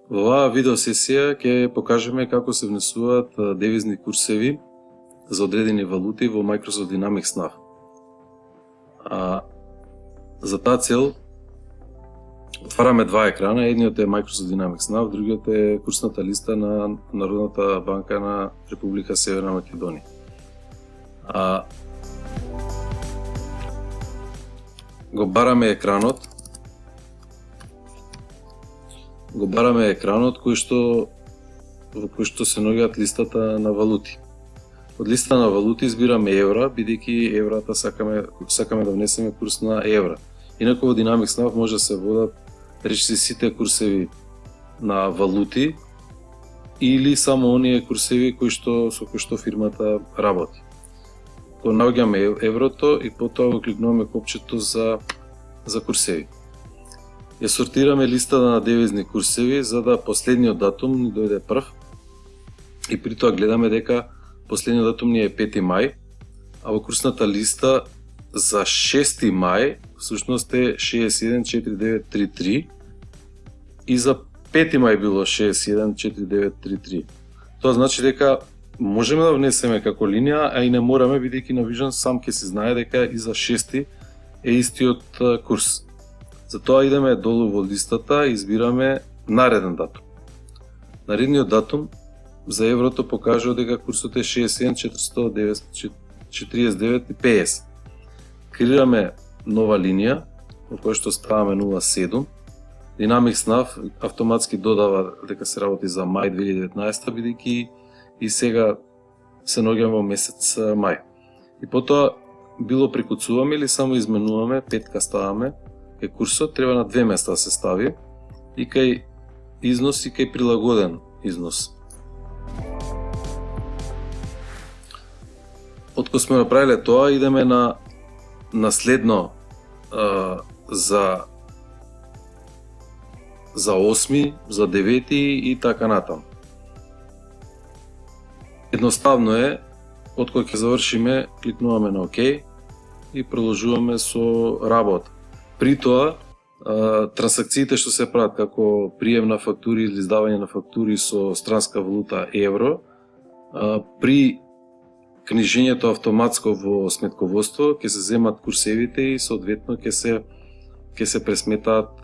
Во оваа видеосесија ќе покажеме како се внесуваат девизни курсеви за одредени валути во Microsoft Dynamics NAV. За таа цел отвараме два екрана, едниот е Microsoft Dynamics NAV, другиот е курсната листа на Народната банка на Република Северна Македонија. Го бараме екранот во кој што се наоѓаат листата на валути. Од листа на валути избираме евра, бидејќи еврата сакаме да внесеме курс на евра. Инаку во Dynamics NAV може да се водат речиси сите курсеви на валути или само оние курсеви со кои што фирмата работи. Го наоѓаме еврото и потоа го кликнуваме копчето за курсеви. Ја сортираме листата на девизни курсеви за да последниот датум ни дојде прв и при тоа гледаме дека последниот датум ни е 5 мај, а во курсната листа за 6 мај всушност е 614933 и за 5 мај било 614933. Тоа значи дека можеме да внесеме како линија, а и не мораме, бидејќи на Vision сам ќе се знае дека и за 6 е истиот курс. Затоа идеме долу во листата и избираме нареден датум. Наредниот датум за еврото покажува дека курсот е 61.449.50. Креираме нова линија во која што ставаме 0.7. Dynamics NAV автоматски додава дека се работи за мај 2019, бидејќи и сега се наоѓаме во месец мај. И потоа било прикуцуваме или само изменуваме, петка ставаме, кај курсот треба на две места да се стави, и кај износ и кај прилагоден износ. Откако сме направиле тоа, идеме на следно за 8, за 9 и така натаму. Едноставно е, откако ќе завршиме, кликнуваме на ОК и продолжуваме со работа. При тоа, трансакциите што се прават како прием на фактури или издавање на фактури со странска валута евро, при книжењето автоматско во сметководство ќе се земат курсевите и соодветно ќе се пресметаат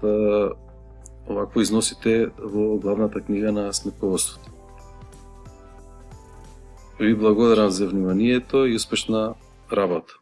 овакво износите во главната книга на сметководството. Ви благодарам за вниманието и успешна работа.